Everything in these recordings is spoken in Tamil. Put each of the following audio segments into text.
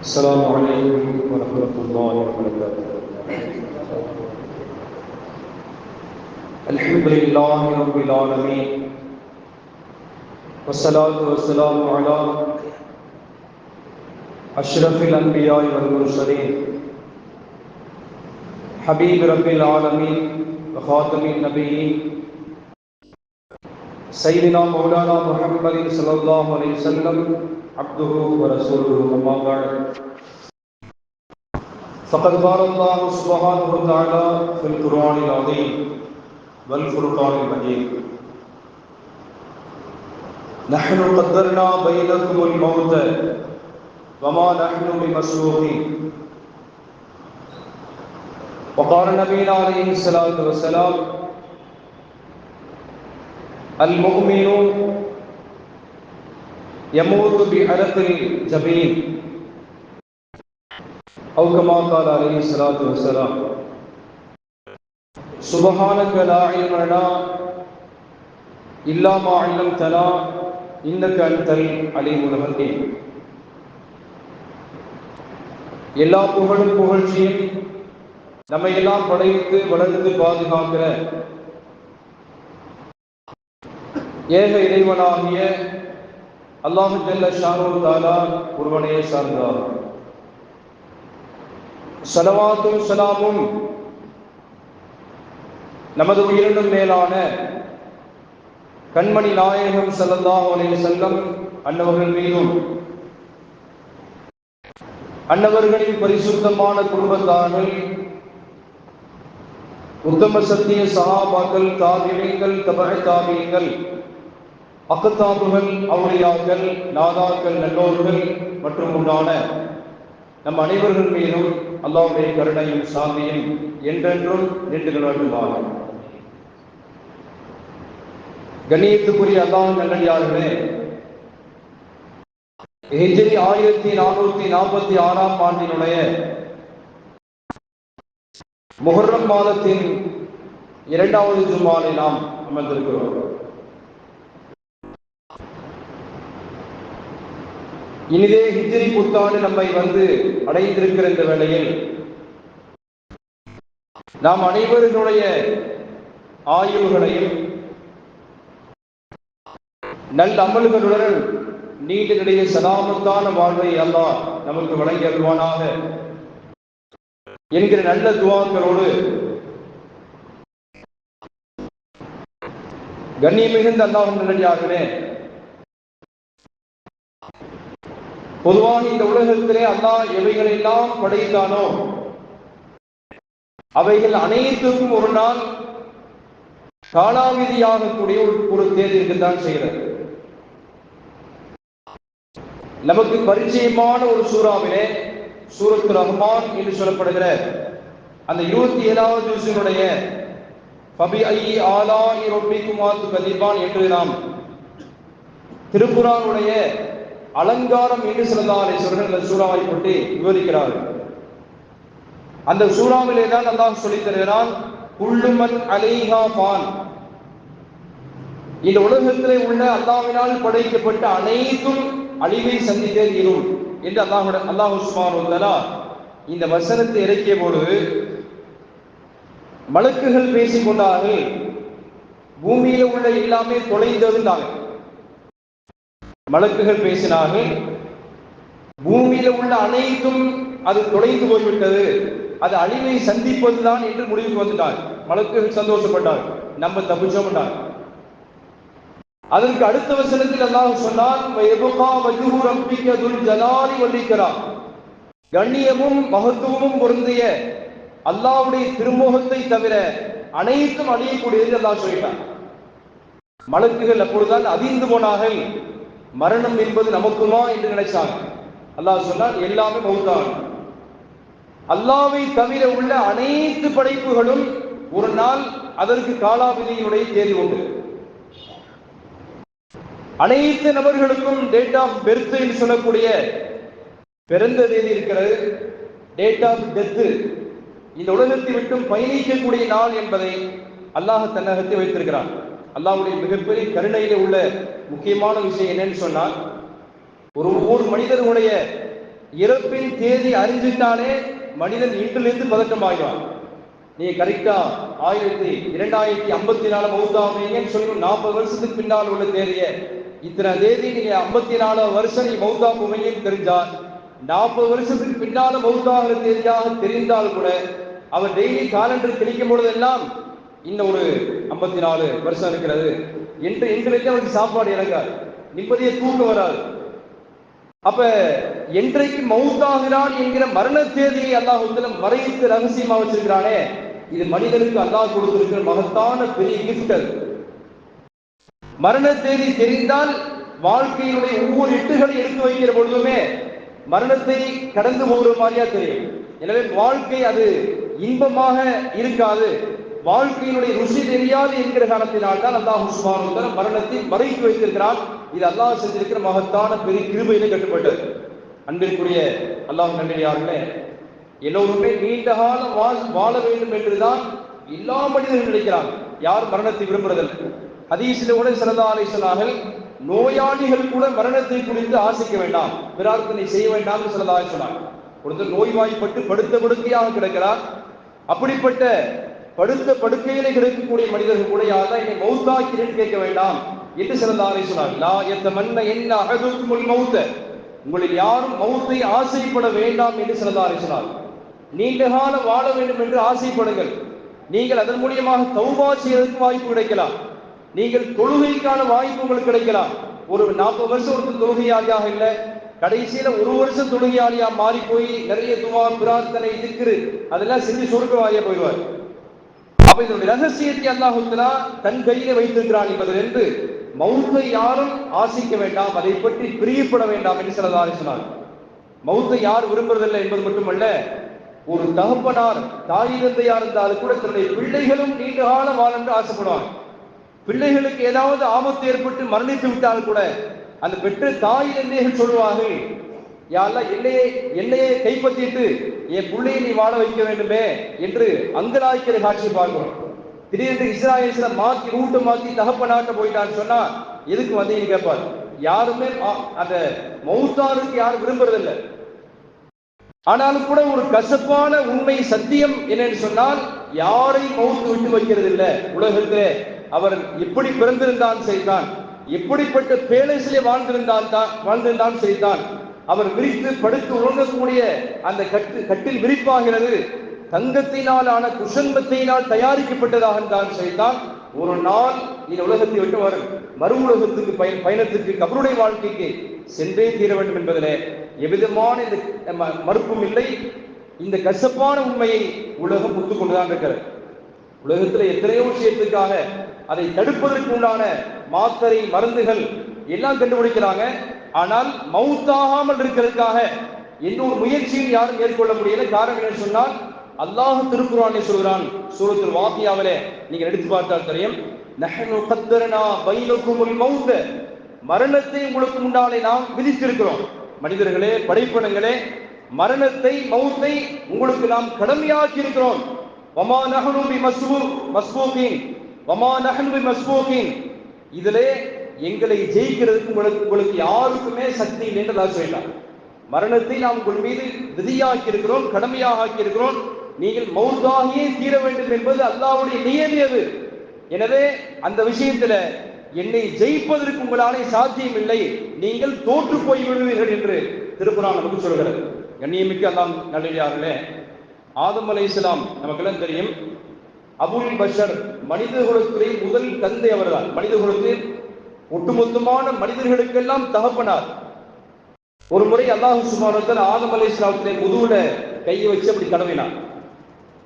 السلام عليكم ورحمة الله وبركاته. الحمد لله رب العالمين والصلاة والسلام على أشرف الأنبياء والمرسلين حبيب رب العالمين وخاتم النبيين سيدنا مولانا محمد صلى الله عليه وسلم عبده ورسوله أما بعد فقد قال الله سبحانه وتعالى في القرآن العظيم والفرقان المجيد نحن قدرنا بينكم الموت وما نحن بمسبوقين. وقال نبينا عليه الصلاة والسلام المؤمن يموت بعرق الجبين أو كما قال عليه الصلاة والسلام سبحانك لا علم لنا إلا ما علمتنا إنك أنت العليم الحكيم. எல்லா புகழும் புகழ்ச்சியும் நம்மை எல்லாம் படைத்து வளர்த்து பாதுகாக்கிற ஏக இறைவனாகிய அல்லாஹு ஜல்ல ஷானு தஆலா ஒருவனே சார்ந்தார். ஸலவாத்தும் ஸலாமும் நமது உயிரினும் மேலான கண்மணி நாயகம் ஸல்லல்லாஹு அலைஹி வஸல்லம் அன்னவர்கள் மீதும் அன்னவர்களின் பரிசுத்தமான குடும்பத்தார்கள் உத்தம சத்திய சஹாபாக்கள் தாபிஈன்கள் தபஅ தாபிஈன்கள் அக்தாபுகள் அவுலியாக்கள் நாதாக்கள் நல்லோர்கள் மற்றும் உண்டான நம் அனைவர்கள் மீதும் அல்லாஹ்வுடைய கருணையும் சாந்தியும் என்றென்றும் நின்று நிலவுமாக. கண்ணியத்துக்குரிய அல்லாஹ் நல்லடியார்களே, ஹிஜ்ரி 1446 ஆண்டினுடைய முஹர்ரம் மாதத்தின் 2வது ஜும்மாவில் நாம் அமர்ந்திருக்கிறோம். இனிதே ஹிஜ்ரி புத்தாண்டு நம்மை வந்து அடைந்திருக்கிற இந்த வேளையில் நாம் அனைவருடைய ஆய்வுகளையும் நல்ல அமல்களுடன் நீண்ட நிலைய சலாமத்தான வாழ்வை அல்லாஹ் நமக்கு வழங்கி அருள்வானாக என்கிற நல்ல துஆக்களோடு கண்ணியம் மிகுந்த அல்லாஹ் நல்லடியார்களே, பொதுவாக இந்த உலகத்திலே அல்லாஹ் எவைகளெல்லாம் படைத்தானோ அவைகள் அனைத்துக்கும் ஒரு நாள் காலாவதியாகக்கூடிய ஒரு தேதி இருக்குத்தான் செய்கிறது. நமக்கு பரிச்சயமான ஒரு சூறாவிலே சூரத்து ரஹ்மான் என்று சொல்லப்படுகிற அந்த 27வது ஜுஸினுடைய ஃபபிஐஇ ஆலாஇ ரப்பிக்குமா துகதிபான் என்று நாம் திருக்குர்ஆனுடைய அலங்காரம் என்று ஸல்லல்லாஹு அலைஹி வஸல்லம் அந்த சூறாவை பற்றி விவரிக்கிறார்கள். அந்த சூறாவிலே தான் அல்லாஹ் சொல்லித் தருகிறான், குல்லு மன் அலைஹா ஃபான், இந்த உலகத்திலே உள்ள அல்லாஹ்வினால் படைக்கப்பட்ட அனைத்தும் அழிவை சந்தித்தே தீரும் என்று அல்லாஹ் சுப்ஹானஹு வ தஆலா இந்த வசனத்தை இறக்கிய பொழுது மலக்குகள் பேசிக் கொண்டார்கள், பூமியில உள்ள எல்லாமே தொலைந்ததுனாங்க. மலக்குகள் பேசினார்கள், பூமியில உள்ள அனைத்தும் அது தொலைந்து போய்விட்டது, அது அழிவை சந்திப்பதுதான் என்று முடிவுக்கு வந்துட்டார். மலக்குகள் சந்தோஷப்பட்டார், நம்ம தப்பிச்சோம்ட்டார். அதற்கு அடுத்த வசனத்தில் அல்லாஹ் சொன்னான், வயபகா வஜ்ஹு ரப்பிக துல் ஜலாலி வல் இக்ராம், கண்ணியமும் மகத்துவமும் பொருந்திய அல்லாஹ்வுடைய திருமுகத்தை தவிர அனைத்தும் அழியக்கூடியது அல்லாஹ் சொல்லிட்டான். மலக்குகள் அப்பொழுதுதான் அதிர்ந்து போனார்கள், மரணம் என்பது நமக்குமா என்று நினைச்சாங்க. அல்லாஹ் சொன்னான், எல்லாமே மௌத்தான். அல்லாஹ்வை தவிர உள்ள அனைத்து படைப்புகளும் ஒரு நாள் அதற்கு காலாவதியினுடைய தேதி உண்டு. அனைத்து நபர்களுக்கும் டேட் ஆஃப் பெர்த் என்று சொல்லக்கூடிய பிறந்த தேதி இருக்கிறது, டேட் ஆஃப் டெத் இந்த உலகத்தை விட்டும் பயணிக்கக்கூடிய நாள் என்பதை அல்லாஹ் தன்னகத்தை வைத்திருக்கிறான். அல்லாஹ்வுடைய மிகப்பெரிய கருணையில உள்ள முக்கியமான விஷயம் என்னன்னு சொன்னால், ஒரு மனிதனுடைய இறப்பின் தேதி அறிஞ்சிட்டாலே மனிதன் இன்றிலிருந்து பதட்டமாகிறான். நீங்க கரெக்டா 2254 மௌத்தாவீங்கன்னு சொல்லி 40 வருஷத்துக்கு பின்னால் உள்ள தேதிய இத்தனை தேதி நீங்க 54 வருஷம் நீ மௌத்தா போவீங்கன்னு தெரிஞ்சா 40 வருஷத்துக்கு பின்னால மௌத்தாகிற தேதியாக தெரிந்தால் கூட அவர் டெய்லி காலண்டர் கிழிக்கும் பொழுதெல்லாம் இன்னும் ஒரு 54 வருஷம் இருக்கிறது என்று எங்களுக்கு அவருக்கு சாப்பாடு இறங்காது, நிம்மதியை தூங்க வராது. அப்ப என்றைக்கு மௌத்தாகிறான் என்கிற மரண தேதியை அல்லாஹ் மறைத்து ரகசியமா வச்சிருக்கிறானே, இது மனிதனுக்கு அல்லாஹ் கொடுத்திருக்கிற மகத்தான பெரிய கிஃப்ட். மரண தேதி தெரிந்தால் வாழ்க்கையினுடைய ஒவ்வொரு எட்டுகளை எடுத்து வைக்கிற பொழுதுமே மரணத்தை கடந்து போகிற மாதிரியா தெரியும். எனவே வாழ்க்கை அது இன்பமாக இருக்காது, வாழ்க்கையினுடைய ருசி தெரியாது என்கிற காரணத்தினால் தான் அல்லாஹ் சுப்ஹானஹு வ தஆலா மரணத்தை மறைத்து வைத்திருக்கிறான். இது அல்லாஹ் செஞ்சிருக்கிற மகத்தான பெரிய கிருபையிலே கட்டுப்பட்டது. அன்பிற்குரிய அல்லாஹ் நல்லடியார்களே, எல்லோருமே நீண்ட காலம் வாழ வேண்டும் என்றுதான் எல்லா மனிதர்களும் நினைக்கிறாங்க. யார் மரணத்தை விரும்புறதில்லை. ஹதீஸில் கூட ஸல்லல்லாஹு அலைஹி வஸல்லம் நோயாளிகள் கூட மரணத்தை குறித்து ஆசைக்க வேண்டாம், பிரார்த்தனை செய்ய வேண்டாம் ஸல்லல்லாஹு அலைஹி வஸல்லம். ஒருத்தர் நோய்வாய்ப்பட்டு படுத்த படுக்கையாக கிடக்கிறார். அப்படிப்பட்ட படுத்த படுக்கையிலே கிடைக்கக்கூடிய மனிதர்கள் கூட யாரெல்லாம் என்னை மௌத்தாக்கிறேன்னு கேட்க வேண்டாம் என்று ஸல்லல்லாஹு அலைஹி வஸல்லம். லா யத்தமன்ன இன்ன அஹதுக்குமுல் மௌத்த, உங்களில் யாரும் மௌத்தை ஆசைப்பட வேண்டாம் என்று ஸல்லல்லாஹு அலைஹி வஸல்லம். நீண்ட காலம் வாழ வேண்டும் என்று ஆசைப்படுங்கள். நீங்கள் அதன் மூலியமாக தௌபா செய்வதற்கு வாய்ப்பு கிடைக்கலாம், நீங்கள் தொழுகைக்கான வாய்ப்பு உங்களுக்கு கிடைக்கலாம். ஒரு 40 வருஷம் ஒருத்தர் தொழுகையாளியாக இல்லை, கடைசியில ஒரு வருஷம் தொழுகையாளியா மாறி போய் நிறைய துவா பிரார்த்தனை திக்ரு அதெல்லாம் செஞ்சு சொர்க்கவாதியா போயிடுவார். அப்ப இதனுடைய ரகசியத்தை அல்லாஹ் தன் கையிலே வைத்திருக்கிறான் என்பதிலிருந்து மௌத்தை யாரும் ஆசிக்க வேண்டாம், அதை பற்றி பிரியப்பட வேண்டாம் என்று ஸல்லல்லாஹு அலைஹி வஸல்லம். மௌத்தை யார் விரும்புறதில்லை என்பது மட்டுமல்ல, ஒரு தகப்பனார் தாய் தந்தையார் இருந்தாலும் கூட தன்னுடைய பிள்ளைகளும் நீண்ட காலம் வாழ என்று ஆசைப்படுவாங்க. பிள்ளைகளுக்கு ஏதாவது ஆபத்து ஏற்பட்டு மரணித்து விட்டால் கூட அந்த பெற்ற தாய் தந்தைகள் சொல்லுவார்கள், யாரெல்லாம் என்னையே கைப்பற்றிட்டு என் பிள்ளையை நீ வாழ வைக்க வேண்டுமே என்று அங்கலாய்க்கிற காட்சி பார்க்கிறோம். திடீரென்று இஸ்ராயேல்ல மாத்தி ரூட்டை மாத்தி தகப்பனாட்ட போயிட்டான்னு சொன்னா எதுக்கு வந்தீங்கன்னு கேட்பார். யாருமே அந்த மௌத்தாருக்கு யாரும் விரும்புறதில்லை. ஆனாலும் கூட ஒரு கசப்பான உண்மை சத்தியம் என்னன்னு சொன்னால், யாரை மௌத்து விட்டு வைக்கிறது இல்லை உலகத்திலே. அவர் எப்படி பிறந்திருந்தான் செய்தான், எப்படிப்பட்ட பேலஸிலே வாழ்ந்திருந்தான் செய்தான், அவர் விரித்து படுத்து உறங்கக்கூடிய அந்த கட்டில் விரிப்பாகிறது தங்கத்தினாலான குஷன்பத்தினால் தயாரிக்கப்பட்டதாக தான் செய்தான். ஒரு நாள் இந்த உலகத்தை விட்டு வரும் மறு உலகத்துக்கு பயணத்துக்கு கபருடைய வாழ்க்கைக்கு சென்றே தீர வேண்டும் என்பதிலே எவ்விதமான இந்த மறுப்பும் இல்லை. இந்த கசப்பான உண்மையை உலகம் ஒத்துக்கொண்டுதான் இருக்கிறது. உலகத்துல எத்தனையோ விஷயத்துக்காக அதை தடுப்பதற்கு உண்டான மாத்திரை மருந்துகள் எல்லாம் கண்டுபிடிக்கிறாங்க. ஆனால் மௌத்தாகாமல் இருக்கிறதுக்காக எந்த ஒரு முயற்சியும் யாரும் மேற்கொள்ள முடியல. காரணம் என்ன சொன்னால், அல்லாஹ் திருக்குர்ஆனிலே சொல்கிறான், சூரத்துல் வாக்கியாவிலே நீங்க எடுத்து பார்த்தால் தெரியும், நஹ்னு கத்தர்னா பைனகுமுல் மௌத், மரணத்தை உங்களுக்கு முன்னாலே நாம் விதித்திருக்கிறோம். மனிதர்களே, படைப்பினங்களே, மரணத்தை மௌத்தை உங்களுக்கு நாம் கடமையாக்கி இருக்கிறோம். வமா நஹ்னு பிமஸ்பூகின் வமா நஹ்னு பிமஸ்பூகின், இதிலே எங்களை ஜெயிக்கிறதுக்கு உங்களுக்கு யாருக்குமே சக்தி இல்லை என்று அல்லாஹ் சொல்றான். மரணத்தை நாம் உங்கள் மீது விதியாக்கி இருக்கிறோம், கடமையாக ஆக்கி இருக்கிறோம். நீங்கள் மௌத்தாகியே தீர வேண்டும் என்பது அல்லாஹ்வுடைய நியதி அது. எனவே அந்த விஷயத்துல என்னை ஜெயிப்பதற்கு உங்களாலே சாத்தியம் இல்லை, நீங்கள் தோற்று போய் விடுவீர்கள் என்று திருக்குர்ஆன் நமக்கு சொல்கிறது. கண்ணியமிக்க அல்லாஹ் நல்லடியார்களே, ஆதம் அலைஹிஸ்ஸலாம் நமக்கெல்லாம் தெரியும், அபுல் பஷர் மனித குலத்துடைய முதல் தந்தை அவர்தான். மனித குலத்தில் ஒட்டுமொத்தமான மனிதர்களுக்கெல்லாம் தகப்பனார். ஒரு முறை அல்லாஹ் சுப்ஹானஹு வ தஆலா ஆதம் அலைஹிஸ்ஸலாமுடைய முதுகுல கையை வச்சு அப்படி தடவினார்.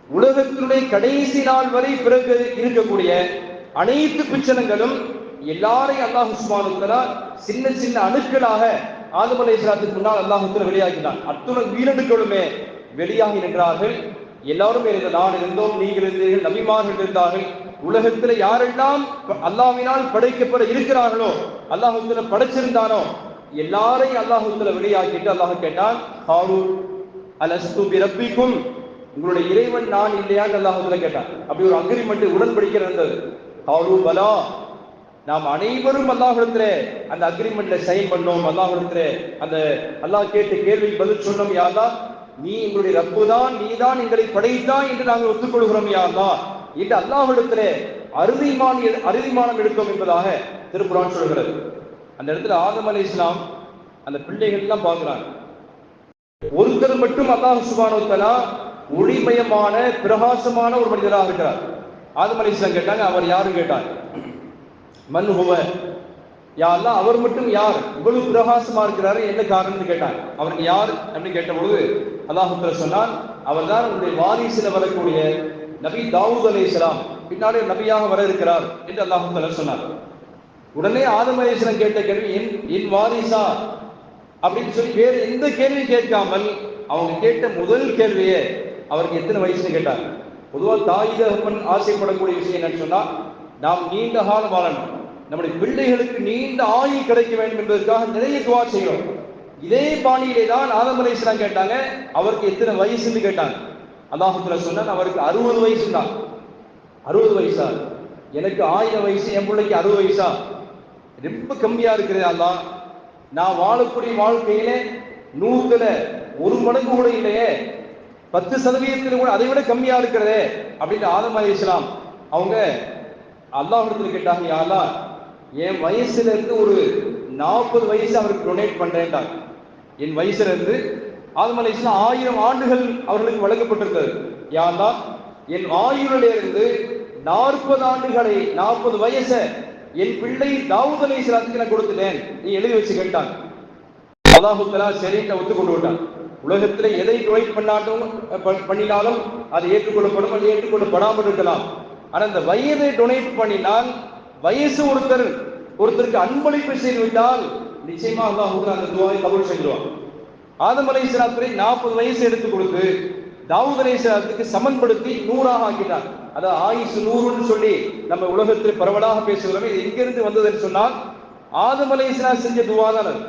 உலகத்தினுடைய கடைசி நாள் வரை பிறகு இருக்கக்கூடிய அனைத்து பிச்சனங்களும் எல்லாரையும் அல்லாஹ் சுப்ஹானஹு வ தஆலா சின்ன சின்ன அணுக்களாக ஆதம் அலைஹிஸ்ஸலாத்துக்கு முன்னால் அல்லாஹ் வெளியாக்கினான். அத்துணை உயிரணுக்களுமே வெளியாகி நின்றார்கள். எல்லாரும் நான் இருந்தோம், நீங்கள் இருந்தீர்கள், நபிமார்கள் இருந்தார்கள். உலகத்தில் யாரெல்லாம் அல்லாஹ்வினால் படைக்கப்பட இருக்கிறார்களோ, அல்லாஹ் படைச்சிருந்தானோ எல்லாரையும் அல்லாஹ் வெளியாக்கிட்டு அல்லாஹ் கேட்டான், காலு அலஸ்து பிரப்பிக்கும், உங்களுடைய இறைவன் நான் இல்லையான்னு அல்லாஹ் கேட்டான். அப்படி ஒரு அக்ரிமெண்ட் உடன்படிக்கை இருந்தது. காலு பலா, நாம் அனைவரும் அல்லாஹ்விடத்திலே அந்த அக்ரிமெண்ட்ல சைன் பண்ணோம். அல்லாஹ்விடத்திலே அந்த அல்லாஹ் கேட்ட கேள்விக்கு பதில் சொன்னோம். யா அல்லாஹ், நீ எங்களுடைய ரப்பு தான், நீ தான் எங்களை படைத்தாய் என்று நாங்கள் ஒத்துக்கொள்கிறோம் யா அல்லாஹ் என்று அல்லாஹ்விடத்திலே அறுதிமானம் எடுத்தோம் என்பதாக திருக்குர்ஆன் சொல்கிறது. அந்த இடத்துல ஆதம் அலைஹிஸ்ஸலாம் அந்த பிள்ளைகள் எல்லாம் பார்க்கிறாங்க. ஒருத்தர் மட்டும் அல்லாஹ் சுப்ஹானஹு வ தஆலா ஒளிமயமான பிரகாசமான ஒரு மனிதராக இருக்கிறார். ஆதம் அலைஹிஸ்ஸலாம் கேட்டாங்க, அவர் யாருன்னு கேட்டாங்க. மன் ஹுவ, யா அல்லாஹ் அவர் மட்டும் யார், இவ்வளவு பிரகாசமா இருக்கிறாரு, என்ன காரணம்னு கேட்டாங்க. அவருக்கு யார் அப்படின்னு கேட்ட பொழுது அல்லாஹ் தஆலா சொன்னார், அவர்தான் உங்களுடைய வாரிசில வரக்கூடிய நபி தாவூத் அலைஹிஸ்ஸலாம், பின்னாலே நபியாக வர இருக்கிறார் என்று அல்லாஹ் தஆலா சொன்னார். உடனே ஆதம் அலைஹிஸ்ஸலாம் கேட்ட கேள்வி என் வாரிசா அப்படின்னு சொல்லி வேறு எந்த கேள்வி கேட்காமல் அவங்க கேட்ட முதல் கேள்வியே அவருக்கு எத்தனை வயசுன்னு கேட்டாங்க. பொதுவாக தாய் தகப்பன் ஆசைப்படக்கூடிய விஷயம் என்னன்னு சொன்னா, நாம் நீண்ட காலம் வாழணும், நம்முடைய பிள்ளைகளுக்கு நீண்ட ஆயுள் கிடைக்க வேண்டும் என்பதற்காக நிறைய துவா செய்கிறோம். இதே பாணியிலே தான் ஆதம் அலைஹிஸ்ஸலாம் கேட்டாங்க, அவருக்கு எத்தனை வயசுன்னு கேட்டாங்க. அல்லாஹ் தஆலா சொன்னான், அவருக்கு 60 வயசு தான். 60 வயசா? எனக்கு 1000 வயசு, என் பிள்ளைக்கு 60 வயசா? ரொம்ப கம்மியா இருக்கிறது அல்லாஹ். நான் வாழக்கூடிய வாழ்க்கையில 100ல 1 மடங்கு கூட இல்லையே, 10% கூட அதை விட கம்மியா இருக்கிறதே அப்படின்னு ஆதம் அலைஹிஸ்ஸலாம் அவங்க அல்லாஹ்விடத்துல கேட்டாங்க, யா அல்லாஹ், என் வயசுல இருந்து ஒரு 40 வயசு அவருக்கு டொனேட் பண்றேன்டாங்க. என் வயசுல இருந்து ஆதம் அலைஹிஸ்ஸலாம் 1000 ஆண்டுகள் அவர்களுக்கு வழங்கப்பட்டிருந்தது. யா அல்லாஹ், என் ஆயுளில இருந்து 40 ஆண்டுகளை 40 வயசை என் பிள்ளை தாவூத் அலைஹிஸ்ஸலாத்துக்கு நான் கொடுத்துட்டேன், நீ எழுதி வச்சு கேட்டாங்க. அல்லாஹ் தஆலா சரின்னு ஒத்துக்கொண்டு விட்டான். உலகத்தில் எதை டொனேட் பண்ணினாலும் அது ஏற்றுக்கொள்ளப்படும், அது ஏற்றுக்கொள்ளப்படாமல் இருக்கலாம். ஆனா அந்த வயதை டொனேட் பண்ணினால், வயசு ஒருத்தருக்கு அன்பளிப்பு செய்து விட்டால் நிச்சயமா அல்லாஹ் அந்த துஆவை கபூல் செய்வான். ஆதம் அலைஹிஸ்ஸலாத்துக்கு 40 வயசு எடுத்து கொடுத்து தாவூத் அலைஹிஸ்ஸலாத்துக்கு சமன்படுத்தி 100ஆக ஆக்கிட்டார். அதாவது ஆயுசு 100ன்னு சொல்லி நம்ம உலகத்தில் பரவலாக பேசுகிறோமே, இது எங்கிருந்து வந்ததுன்னு சொன்னால் ஆதம் அலைஹிஸ்ஸலாம் செஞ்ச துஆ தான் அது.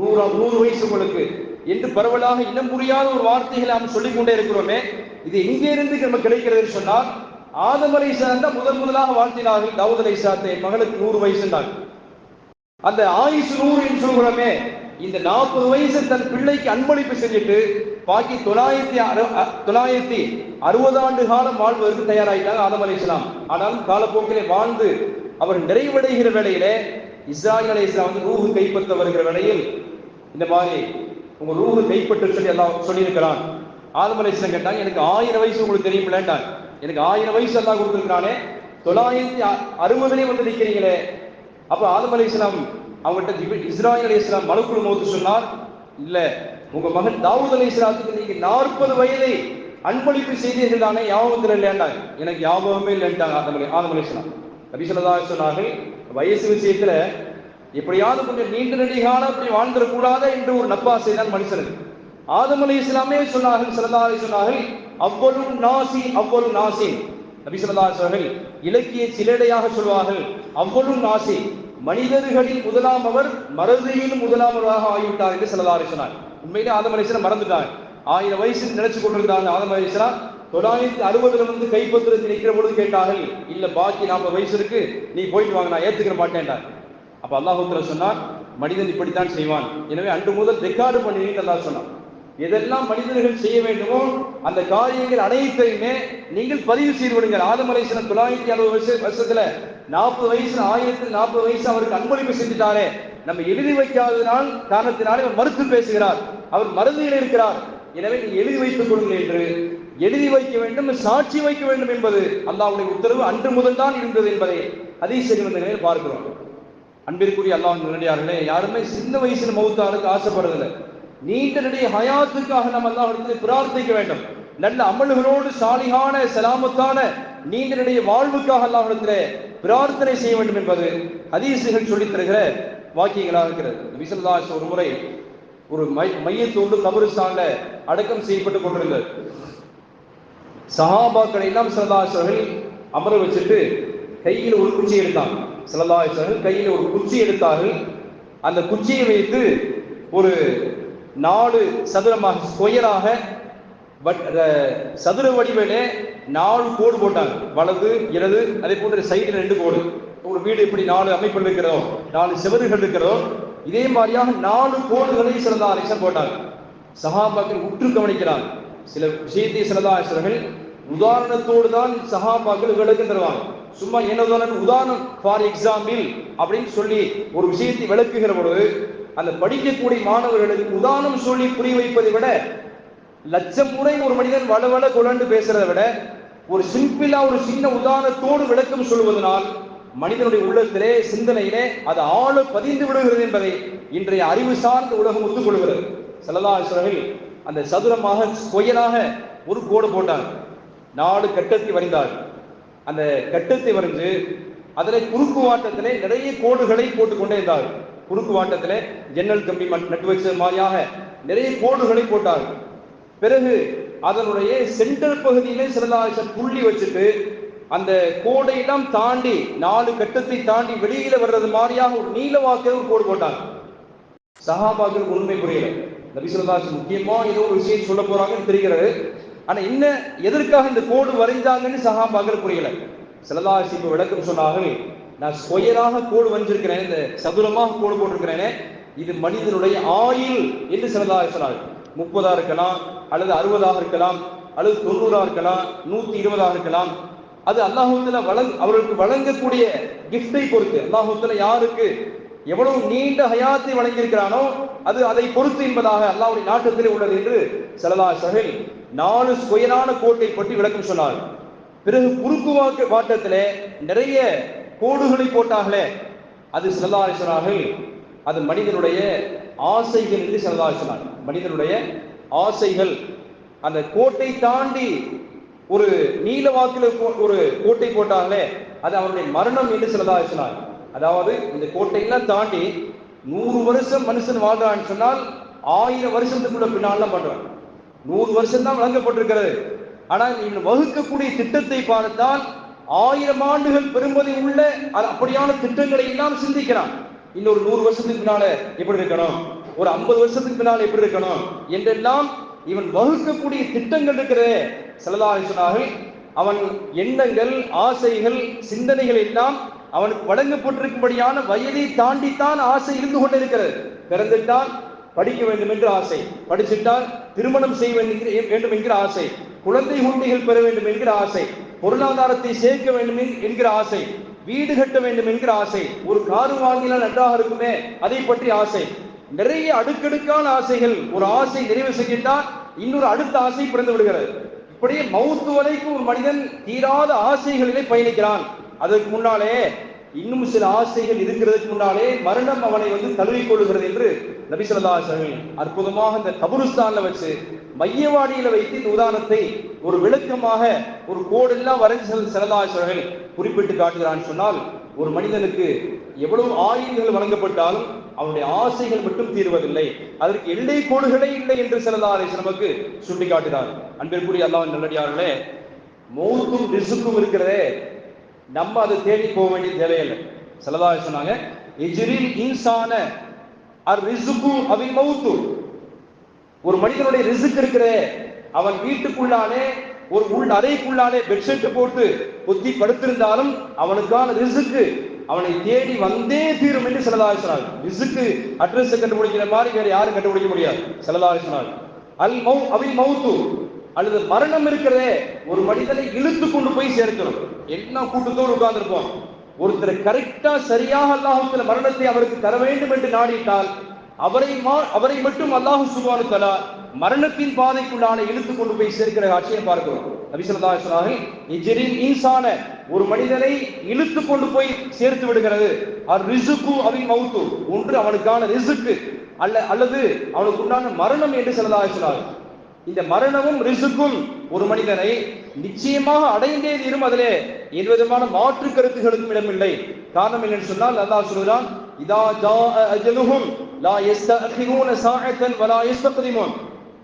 100 வயசு உங்களுக்கு என்று பரவலாக இனம் புரியாத ஒரு வார்த்தைகளை நாம் சொல்லிக் கொண்டே இருக்கிறோமே, இது எங்கே இருந்து நம்ம கிடைக்கிறது சொன்னால் ஆதம் அலைஹிஸ்ஸலாம் தான் முதலாக வாழ்த்தினார்கள் தாவூத் அலைஹிஸ்ஸலாத்தை. என் மகளுக்கு 100 வயசுன்றாங்க. அந்த ஆயுசு 100 என்று சொல்கிறோமே, இந்த 40 வயசு தன் பிள்ளைக்கு அன்பளிப்பு செஞ்சுட்டு பாக்கி 960 ஆண்டு காலம் வாழ்வதற்கு தயாராகிட்டாங்க ஆதம் அலைஹிஸ்ஸலாம். ஆனாலும் காலப்போக்கிலே வாழ்ந்து அவர் நிறைவடைகிற வேளையிலே இஸ்ராயில் அலைஹிஸ்ஸலாம் வந்து ரூஹு கைப்பற்ற வருகிற வேளையில் இந்த மாதிரி உங்க ரூஹு கைப்பற்ற சொல்லி எல்லாம் சொல்லியிருக்கிறான். ஆதம் அலைஹிஸ்ஸலாம் கேட்டாங்க, எனக்கு 1000 வயசு உங்களுக்கு தெரியுமில்லைன்ட்டாங்க. எனக்கு 1000 வயசு எல்லாம் கொடுத்துருக்கானே, 960 வந்து நிற்கிறீங்களே. அப்ப ஆதம் அலைஹிஸ்ஸலாம் அவங்ககிட்ட இஸ்ராயில் அலைஹிஸ்ஸலாம் மலக்குல் மௌத் சொன்னார், இல்ல உங்க மகன் தாவூத் அலைஹிஸ்ஸலாத்துக்கு நீங்க 40 வயதை அன்பளிப்பு செய்தீர்கள் தானே, ஞாபகத்தில் இல்லையாண்டாங்க. எனக்கு ஞாபகமே இல்லைன்ட்டாங்க ஆதம் அலைஹிஸ்ஸலாம். நபி ஸல்லல்லாஹு அலைஹி சொன்னார்கள், வயசு விஷயத்துல எப்படியாவது கொஞ்சம் நீண்ட நெடிகால அப்படி வாழ்ந்துடக்கூடாது என்று ஒரு நப்பாசை தான் மனுஷனுக்கு. ஆதம் அலைஹிஸ்ஸலாமே சொன்னார்கள், ஸல்லல்லாஹு அலைஹி சொன்னார்கள், அவ்வளவு நாசி. நபி ஸல்லல்லாஹு அலைஹி அவர்கள் இலக்கிய சிலேடையாக சொல்வார்கள், அவ்வளவு நாசி, மனிதர்களில் முதலாம் அவர், மறதியிலும் முதலாமவராக ஆகிவிட்டார் என்று ஸல்லல்லாஹு அலைஹி சொன்னார். உண்மையிலே ஆதம் அலைஹிஸ்ஸலாம் மறந்துட்டாங்க. 1000 வயசு நினைச்சு கொண்டிருந்தாங்க ஆதம் அலைஹிஸ்ஸலாம். 960 வந்து கைப்பற்றுறதுக்கு நிற்கிற பொழுது கேட்டார்கள், இல்ல பாக்கி 40 வயசு இருக்கு, நீ போயிட்டு வாங்க, நான் ஏத்துக்கிற மாட்டேன்டார். அப்ப அல்லாஹ் தஆலா சொன்னார், மனிதன் இப்படித்தான் செய்வான், எனவே அன்று முதல் ரெக்கார்டு பண்ணிட்டு அல்லாஹ் சொன்னார், எதெல்லாம் மனிதர்கள் செய்ய வேண்டுமோ அந்த காரியங்கள் அனைத்தையுமே நீங்கள் பதிவு செய்து விடுங்கள். ஆதம் அலைஹிஸ்ஸலாம் 960 வருஷத்துல 40 வயசு 1040 வயசு அவருக்கு அன்பளிப்பு செஞ்சுட்டாரே, நம்ம எழுதி வைக்காததினால் காரணத்தினாலே அவர் மறுத்து பேசுகிறார், அவர் மறதியில் இருக்கிறார், எனவே நீங்க எழுதி வைத்துக் கொள்ளுங்கள் என்று எழுதி வைக்க வேண்டும், சாட்சி வைக்க வேண்டும் என்பது அல்லாஹ்வுடைய உத்தரவு அன்று முதல் தான் இருந்தது என்பதை ஹதீஸ் ஷரீஃபிலே பார்க்கிறோம். அன்பிற்குரிய அல்லாஹ்வின் நல்லடியார்களே, யாருமே சின்ன வயசுல மௌத்தாருக்கு ஆசைப்படுறதில்லை. நீண்ட நெடிய ஹயாத்துக்காக நம்ம அல்லாஹ்விடத்தில் பிரார்த்திக்க வேண்டும். நல்ல அமல்களோடு சாலிகான சலாமத்தான நீண்ட நெடிய வாழ்வுக்காக அல்லாஹ்விடத்தில் பிரார்த்தனை செய்ய வேண்டும் என்பது ஹதீஸ்கள் சொல்லித் தருகிற வாக்கியங்களாக இருக்கிறது. நபி ஸல்லல்லாஹு அலைஹி ஒரு முறை ஒரு மையத்தோடு கபரிஸ்தான்ல அடக்கம் செய்யப்பட்டுக் கொண்டிருந்தது. சஹாபாக்களை எல்லாம் ஸல்லல்லாஹு அலைஹி வஸல்லம் அமர வச்சுட்டு கையில் ஒரு குச்சி எடுத்தாங்க. ஸல்லல்லாஹு அலைஹி வஸல்லம் கையில் ஒரு குச்சி எடுத்தார்கள். அந்த குச்சியை வைத்து ஒரு 4 சதுரமாக ஸ்கொயராக சதுர வடிவிலே 4 கோடு போட்டாங்க, வலது இடது, அதே போன்ற சைடில் 2 கோடு. ஒரு வீடு எப்படி 4 அமைப்பில் இருக்கிறதோ, 4 செவறுகள் இருக்கிறதோ, இதே மாதிரியாக 4 கோடுகளை ஸல்லல்லாஹு அலைஹி வஸல்லம் போட்டாங்க. சஹாபாக்கள் உற்று கவனிக்கிறாங்க. சில விஷயத்தை ஸல்லல்லாஹு அலைஹி வஸல்லம் உதாரணத்தோடு தான் சஹாபாக்கள் விளக்கம் தருவாங்க. சும்மா ஏனோதான உதாரணம், ஃபார் எக்ஸாம்பிள் அப்படின்னு சொல்லி ஒரு விஷயத்தை விளக்குகிற பொழுது அந்த படிக்கக்கூடிய மாணவர்களுக்கு உதாரணம் சொல்லி புரிய வைப்பதை விட, லட்சம் முறை ஒரு மனிதன் வளவள குழண்டு பேசுறதை விட ஒரு சிம்பிளா ஒரு சின்ன உதாரணத்தோடு விளக்கம் சொல்வதனால் மனிதனுடைய உள்ளத்திலே சிந்தனையிலே அது ஆழ பதிந்து விடுகிறது என்பதை இன்றைய அறிவு சார்ந்த உலகம் ஒத்துக்கொள்கிறது. ஸல்லல்லாஹு அலைஹி வஸல்லம் அந்த சதுரமாக ஸ்கொயராக ஒரு கோடு போட்டாங்க. 4 கட்டத்தை வரைந்தார். அந்த கட்டத்தை வரைந்து அதில் குறுக்கு வாட்டத்திலே நிறைய கோடுகளை போட்டுக்கொண்டே இருந்தார். குறுக்கு வாட்டத்திலே ஜன்னல் கம்பி நட்டு வச்ச மாதிரியாக நிறைய கோடுகளை போட்டார். பிறகு அதனுடைய சென்டர் பகுதியிலே ஸல்லல்லாஹு அலைஹி வஸல்லம் புள்ளி வச்சுட்டு அந்த கோடை எல்லாம் தாண்டி 4 கட்டத்தை தாண்டி வெளியில வர்றது மாதிரியாக ஒரு நீளவாக்க ஒரு கோடு போட்டாங்க. சஹாபாக்களுக்கு உண்மை புரியல. நபி ஸல்லல்லாஹு அலைஹி வஸல்லம் முக்கியமா ஏதோ ஒரு விஷயம் சொல்ல போறாங்கன்னு தெரிகிறது. ஆனா என்ன எதற்காக இந்த கோடு வரைஞ்சாங்கன்னு சஹாபாக்கள் புரியல. ஸல்லல்லாஹு அலைஹி வஸல்லம் விளக்கம் சொன்னார்கள், நான் ஸ்கொயராக கோடு வரைஞ்சிருக்கிறேன், இந்த சதுரமாக கோடு போட்டிருக்கிறேனே, இது மனிதனுடைய ஆயுள் என்று ஸல்லல்லாஹு அலைஹி வஸல்லம் 30 இருக்கலாம், அல்லது 60 இருக்கலாம், அல்லது 90 இருக்கலாம், 120 இருக்கலாம். அது அல்லாஹ் தஆலா அவர்களுக்கு வழங்கக்கூடிய கிஃப்டை பொறுத்து, அல்லாஹ் தஆலா யாருக்கு எவ்வளவு நீண்ட ஹயாத்தை வழங்கியிருக்கிறானோ அது அதை பொறுத்து என்பதாக அல்லாஹ்வுடைய நாட்டத்திலே உள்ளது என்று ஸல்லல்லாஹு அலைஹி வஸல்லம் 4 ஸ்கொயரான கோட்டை பற்றி விளக்கம் சொன்னார். பிறகு குறுக்கு வாட்டத்திலே நிறைய கோடுகளை போட்டார்களே, அது ஸல்லல்லாஹு அலைஹி வஸல்லம் அது மனிதனுடைய ஆசைகள் என்று ஸல்லல்லாஹு அலைஹி வஸல்லம், மனிதனுடைய ஆசைகள். அந்த கோட்டை தாண்டி ஒரு நீல வாக்கில் ஒரு கோட்டை போட்டாங்களே, அது அவருடைய மரணம் என்று ஸல்லல்லாஹு அலைஹி வஸல்லம். அதாவது இந்த கோட்டையெல்லாம் தாண்டி 100 வருஷம் மனுஷன் வாழ்றான்னு சொன்னால் 1000 வருஷத்துக்குள்ள பின்னாலாம் பண்றான். 100 வருஷம் தான் வழங்கப்பட்டிருக்கிறது. ஆனால் இவன் வகுக்கக்கூடிய திட்டத்தை பார்த்தால் 1000 ஆண்டுகள் பெருமதி உள்ள அப்படியான திட்டங்களை எல்லாம் சிந்திக்கிறான். இன்னொரு 100 வருஷத்துக்கு பின்னால எப்படி இருக்கணும், ஒரு 50 வருஷத்துக்கு பின்னால எப்படி இருக்கணும் என்றெல்லாம் இவன் வகுக்கக்கூடிய திட்டங்கள் இருக்கிறதே. ஸல்லல்லாஹு அலைஹி வஸல்லம் அவன் எண்ணங்கள், ஆசைகள், சிந்தனைகள் எல்லாம் அவனுக்கு வழங்கப்பட்டிருக்கும்படியான வயதை தாண்டித்தான் ஆசை இருந்து கொண்டிருக்கிறது. பிறந்துட்டால் படிக்க வேண்டும் என்று ஆசை, படிச்சுட்டால் திருமணம் செய்ய வேண்டும் என்கிற ஆசை, குழந்தை குட்டிகள் பெற வேண்டும் என்கிற ஆசை, பொருளாதாரத்தை சேர்க்க வேண்டும் என்கிற ஆசை, வீடு கட்ட வேண்டும் என்கிற ஆசை, ஒரு காரு வாங்கினால் நன்றாக இருக்குமே அதை பற்றி ஆசை, நிறைய அடுக்கடுக்கான ஆசைகள். ஒரு ஆசை நிறைவு செய்தால் இன்னொரு அடுத்த ஆசை பிறந்து விடுகிறது. இப்படியே மௌத்து வரைக்கும் ஒரு மனிதன் தீராத ஆசைகளிலே பயணிக்கிறான். அதற்கு முன்னாலே இன்னும் சில ஆசைகள் இருக்கிறதுக்கு முன்னாலே மரணம் அவனை தழுவிக் கொள்ளுகிறது என்று நபி ஸல்லல்லாஹு அலைஹி வஸல்லம் அற்புதமாக இந்த கபருஸ்தான்ல வச்சு மையவாடியில வைத்து இந்த உதாரணத்தை ஒரு விளக்கமாக ஒரு கோடெல்லாம் வரைந்து ஸல்லல்லாஹு அலைஹி வஸல்லம் குறிப்பிட்டு காட்டுகிறான்னு சொன்னால், ஒரு மனிதனுக்கு எவ்வளவு ஆயுள்கள் வழங்கப்பட்டாலும் அவனுடைய ஆசைகள் மட்டும் தீர்வதில்லை, அதற்கு எல்லை கோடுகளே இல்லை என்று ஸல்லல்லாஹு அலைஹி வஸல்லம் நமக்கு சுட்டி காட்டினார். அன்பிற்குரிய அல்லாஹ்வின் நல்லடியார்களே, மௌத்தும் ரிஸ்க்கும் இருக்கிறதே, நம்ம அதை தேடி போக வேண்டிய தேவையில்லை. ஸல்லல்லாஹு அலைஹி வஸல்லம் சொன்னாங்க, இஜ்ரில் இன்சான அர் ரிஸ்கு அவில் மௌத்து. ஒரு மனிதனுடைய ரிஸ்க் இருக்கிறதே, அவன் வீட்டுக்குள்ளானே ஒரு உள் அறைக்குள்ளானே பெட்ஷீட் போட்டு பொத்தி படுத்திருந்தாலும் அவனுக்கான ரிஸ்க் அவனை தேடி வந்தே தீரும் என்று ஸல்லல்லாஹு அலைஹி வஸல்லம். ரிஸ்க்கு அட்ரஸ் கண்டுபிடிக்கிற மாதிரி வேற யாரும் கண்டுபிடிக்க முடியாது. ஸல்லல்லாஹு அலைஹி வஸல்லம் அல் அவில் மௌத்து, அல்லது மரணம் இருக்கிறதே, ஒரு மனிதனை இழுத்து கொண்டு போய் சேர்க்கணும். என்ன கூட்டத்தோடு உட்கார்ந்துருப்போம், ஒருத்தரை கரெக்டா சரியாக அல்லாஹ் மரணத்தை அவருக்கு தர வேண்டும் என்று நாடிட்டால் அவரை மட்டும் அல்லாஹ் சுப்ஹானஹு வ தஆலா மரணத்தின் பாதைக்குள்ளான இழுத்து கொண்டு போய் சேர்க்கிற காட்சியை பார்க்கிறோம். நபி ஸல்லல்லாஹு அலைஹி வஸல்லம் இஜ்ரில் இன்சான, ஒரு மனிதனை இழுத்து கொண்டு போய் சேர்த்து விடுகிறது. அர் ரிஸ்கு அவில் மௌத்து, ஒன்று அவனுக்கான ரிஸ்க் அல்லது அவனுக்கு உண்டான மரணம் என்று ஸல்லல்லாஹு அலைஹி வஸல்லம். இந்த மரணமும் ரிஸ்க்கும் ஒரு மனிதனை நிச்சயமாக அடைந்தே தீரும், அதிலே எந்த விதமான மாற்று கருத்துகளுக்கும் இடமில்லை. காரணம் என்னன்னு சொன்னால், அல்லாஹ் சொல்கிறான், இதா ஜாஅ அஜலுஹும் லா யஸ்தஅഖிரூன ஸாஅத்தன் வலா யஸ்தக்திமூன்.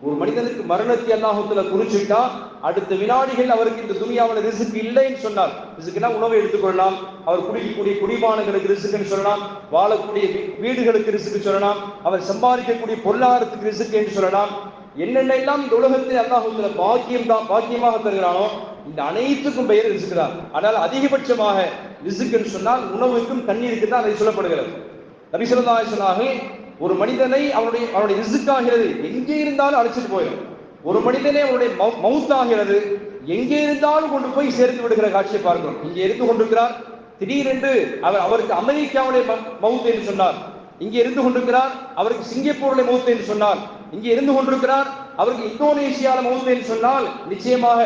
ஒரு மனிதனுக்கு மரணத்தை அல்லாஹ் தஆலா குறிச்சிட்டா அடுத்த வினாடிகள் அவருக்கு இந்த துனியாவில் ரிஸ்க் இல்லைன்னு சொன்னால், ரிஸ்க்னா உணவை எடுத்துக்கொள்ளலாம், அவர் குடிக்கக்கூடிய குடிபானங்களுக்கு ரிஸ்க்னு சொல்லலாம், வாழக்கூடிய வீடுகளுக்கு ரிஸ்க் சொல்லலாம், அவர் சம்பாதிக்கக்கூடிய பொருளாதாரத்துக்கு ரிஸ்க் என்று சொல்லலாம். என்னென்னெல்லாம் இந்த உலகத்தில் அல்லாஹ் பாக்கியமாக தருகிறானோ இந்த அனைத்துக்கும் பெயர் ரிஸ்க் தான். ஆனால் அதிகபட்சமாக ரிஸ்க் என்று சொன்னால் உணவுக்கும் தண்ணீருக்கு தான் அதை சொல்லப்படுகிறது. நபி ஸல்லல்லாஹு அலைஹி வஸல்லம் ஒரு மனிதனை அவனுடைய ரிஸ்க் ஆகிறது எங்கே இருந்தாலும் அழைச்சிட்டு போயிடும். ஒரு மனிதனை அவருடைய மவுத் ஆகிறது எங்கே இருந்தாலும் கொண்டு போய் சேர்த்து விடுகிற காட்சியை பார்க்கிறோம். இங்கே இருந்து கொண்டிருக்கிறார், திடீரென்று அவருக்கு அமெரிக்காவுடைய மவுத் என்று சொன்னார். இங்கே இருந்து கொண்டிருக்கிறார், அவருக்கு சிங்கப்பூருடைய மவுத் என்று சொன்னார். இங்கே இருந்து கொண்டிருக்கிறார், அவருக்கு இந்தோனேஷியாவில் மவுத் என்று சொன்னால் நிச்சயமாக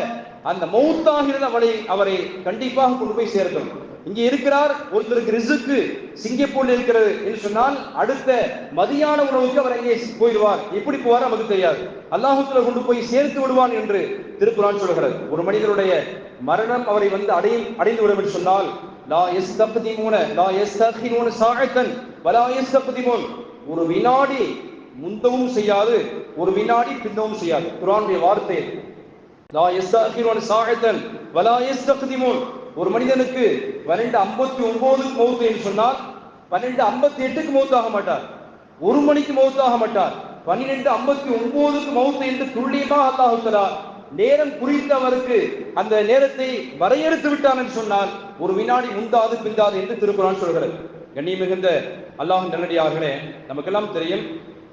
அந்த மவுத்தாகிறது அவரை கண்டிப்பாக கொண்டு போய் சேர்க்கணும். இங்கே இருக்கிறார், ஒருத்தருக்கு ரிஸ்க் சிங்கப்பூர்ல இருக்கிறது என்று சொன்னால் அடுத்த மதியான உணவுக்கு அவர் அங்கே போயிடுவார். எப்படி போவார் நமக்கு தெரியாது. அல்லாஹ்வுல கொண்டு போய் சேர்த்து விடுவான் என்று திருக்குர்ஆன் சொல்கிறது. ஒரு மனிதனுடைய மரணம் அவரை அடைந்து விடும் என்று சொன்னால் லா யஸ்தக்திமூன லா யஸ்தகினூன சாஅத்தன் வலா யஸ்தக்திமூன், ஒரு வினாடி முந்தவும் செய்யாது, ஒரு வினாடி பின்னவும் செய்யாது. குர்ஆனுடைய வார்த்தை லா யஸ்தகினூன சாஅத்தன் வலா யஸ்தக்திமூன். ஒரு மனிதனுக்கு 12:59 மௌத் என்று சொன்னால் 12:58 மௌத் ஆக மாட்டார், 1 மணிக்கு மௌத் ஆக மாட்டார், 12:59 மௌத் என்று துல்லியமாக அல்லாஹ் தஆலா நேரம் குறித்து அவருக்கு அந்த நேரத்தை வரையறுத்து விட்டான் என்று சொன்னால் ஒரு வினாடி முந்தாது பிந்தாது என்று திருக்குர்ஆன் சொல்கிறது. கண்ணியம் மிகுந்த அல்லாஹ்வின் நல்லடியார்களே, நமக்கெல்லாம் தெரியும்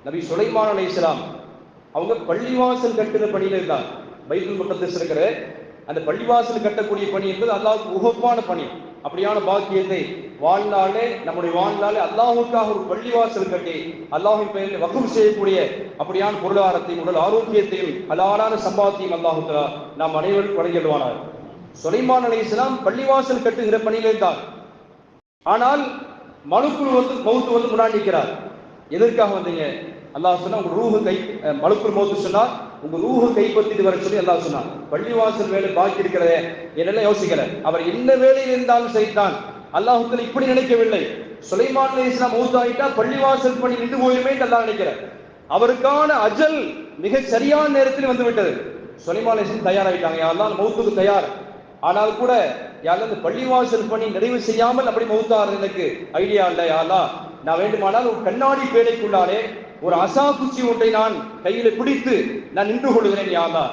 நபி சுலைமான் அலைஹிஸ்ஸலாம் அவங்க பள்ளிவாசல் கட்டுற பணியில இருந்தார். பைத்துல் முகத்தஸ் இருக்கிற அந்த பள்ளிவாசல் கட்டக்கூடிய பணி என்பது அல்லாஹ்வுக்கு உகப்பான பணி. அப்படியான பாக்கியத்தை நம்முடைய வாழ்நாளே அல்லாஹ்வுக்காக ஒரு பள்ளிவாசல் கட்டி அல்லாஹ்வின் பெயரில் வக்ஃப் செய்யக்கூடிய அப்படியான பொருளாதாரத்தையும் உடல் ஆரோக்கியத்தையும் ஹலாலான சம்பாத்தியம் அல்லாஹ் தஆலா நாம் அனைவரும் வழங்கிடுவானார். சுலைமான் அலைஹிஸ்ஸலாம் பள்ளிவாசல் கட்டுகிற பணியில் இருந்தார். ஆனால் மலுக்குல் மௌத் முன்னாடி நிற்கிறார். எதற்காக வந்தீங்க? அல்லாஹ் சொன்னா உங்க ரூஹு மலுக்குல் மௌத் சொன்னார், உங்க ரூஹு கைப்பற்றிட்டு வர சொல்லி அல்லாஹ் சொன்னார். பள்ளிவாசல் வேலை பாக்கி இருக்கிறதே என்னெல்லாம் யோசிக்கல. அவர் என்ன வேலையில் இருந்தாலும் செய்தான். அல்லாஹ் இப்படி நினைக்கவில்லை. சுலைமான் அலைஹிஸ்ஸலாம் மௌத் ஆகிட்டா பள்ளிவாசல் பணி நின்று போயுமே அல்லாஹ் நினைக்கிறார். அவருக்கான அஜல் மிக சரியான நேரத்தில் வந்து விட்டது. சுலைமான் அலைஹிஸ்ஸலாம் தயாராகிட்டாங்க, யாரெல்லாம் மௌத்துக்கு தயார். ஆனால் கூட யாரெல்லாம் இந்த பள்ளிவாசல் பணி நிறைவு செய்யாமல் அப்படி மௌத்தார் எனக்கு ஐடியா இல்லை. யாரெல்லாம் நான் வேண்டுமானால் ஒரு கண்ணாடி பேடைக்குள்ளாலே ஒரு அசா குச்சி ஒன்றை நான் கையில பிடித்து நான் நின்று கொள்கிறேன். யாரா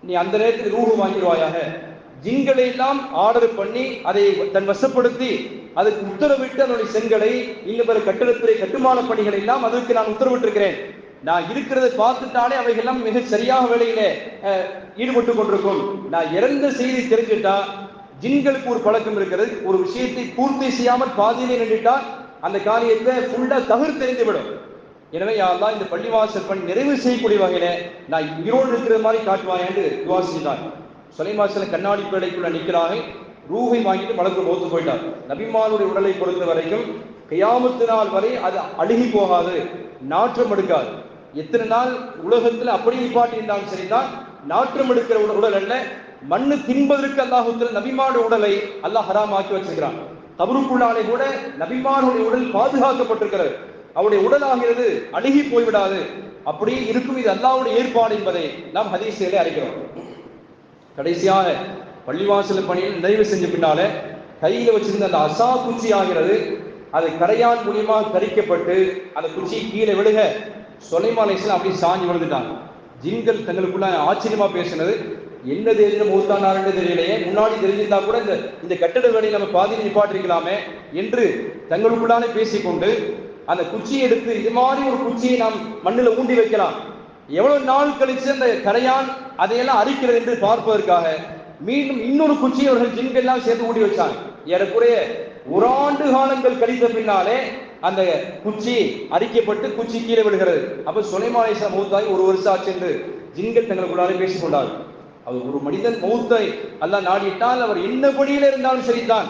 நீ அந்த நேரத்தில் ரூஹு வாங்கிடுவாயாக. ஜின்களை எல்லாம் ஆர்டர் பண்ணி அதை தன் வசப்படுத்தி அதுக்கு உத்தரவிட்டு அதனுடைய செங்கலை இன்னும் பிற கட்டிடத்துறை கட்டுமான பணிகளை எல்லாம் அதற்கு நான் உத்தரவிட்டிருக்கிறேன். நான் இருக்கிறத பார்த்துட்டாலே அவைகள்லாம் மிக சரியாக வேலையில ஈடுபட்டு கொண்டிருக்கும். நான் இறந்த செய்தி தெரிஞ்சுட்டா ஜின்களுக்கு ஒரு பழக்கம் இருக்கிறது, ஒரு விஷயத்தை பூர்த்தி செய்யாமல் பாதியிலே நின்றுட்டா அந்த காரியத்தை ஃபுல்லா தகர் தெரிந்துவிடும். எனவே யா அல்லாஹ் இந்த பள்ளிவாசல் பணி நிறைவு செய்யக்கூடிய வகையில நான் உயிரோடு இருக்கிற மாதிரி காட்டுவாங்க என்று துஆ செய்தார். சுலைமான் கண்ணாடி பேடைக்குள்ள நிற்கிறார்கள். ரூஹை வாங்கிட்டு மலக்குல் மௌத் போயிட்டார். நபிமானுடைய உடலை பொறுத்த வரைக்கும் கியாமத்து நாள் வரை அது அழுகி போகாது, நாற்றம் எடுக்காது. எத்தனை நாள் உலகத்தில் அப்படி நிப்பாட்டி இருந்தாலும் சரிதான், நாற்றம் எடுக்கிற உடல் அல்ல. மண்ணு தின்பதற்கு அல்லாஹ் நபிமானுடைய உடலை அல்லாஹ் ஹராம் ஆக்கி வச்சிருக்கிறான். கபருக்குள்ளாலே கூட நபிமானுடைய உடல் பாதுகாக்கப்பட்டிருக்கிறது. அவருடைய உடல் ஆகிறது அழுகி போய்விடாது. அப்படி இருக்கும், இது அல்லாஹ்வுடைய ஏற்பாடு என்பதை நாம் ஹதீஸிலே அறிகிறோம். கடைசியாக பள்ளிவாசல் பணியில் நிறைவு செஞ்ச பின்னால கையில வச்சிருந்த அந்த அசா குச்சி ஆகிறது அது கரையான் மூலியமாக கரிக்கப்பட்டு அந்த குச்சி கீழே விழுக சுலைமான் அலைஹிஸ்ஸலாம் அப்படியே சாஞ்சி விழுந்துட்டாங்க. ஜின்கள் தங்களுக்குள்ள ஆச்சரியமா பேசினது, என்ன தெரிஞ்ச மூத்தானாருன்னு தெரியலையே, முன்னாடி தெரிஞ்சிருந்தா கூட இந்த கட்டட வேலையை நம்ம பாதியில் நிப்பாட்டிருக்கலாமே என்று தங்களுக்குள்ளானே பேசிக்கொண்டு அந்த குச்சியை எடுத்து இது மாதிரி ஒரு குச்சியை நாம் மண்ணில் ஊண்டி வைக்கலாம், எவ்வளவு நாள் கழிச்சு அந்த கரையான் அதையெல்லாம் அரிக்கிறது என்று பார்ப்பதற்காக மீண்டும் இன்னொரு குச்சியை அவர்கள் ஜின்கள் எல்லாம் சேர்த்து ஊண்டி வச்சாங்க. ஏறக்குறைய 1 ஆண்டு காலங்கள் கழித்த பின்னாலே அந்த குச்சி அரிக்கப்பட்டு குச்சி கீழே விடுகிறது. அப்ப சுலைமான் அலைஹிஸ்ஸலாம் மௌத்தாகி 1 வருஷம் ஆச்சு என்று ஜின்கள் தங்களுக்குள்ளாலே பேசிக்கொண்டார். அது ஒரு மனிதன் மௌத்தை அல்லாஹ் நாடிட்டால் அவர் என்ன பணியில இருந்தாலும் சரிதான்,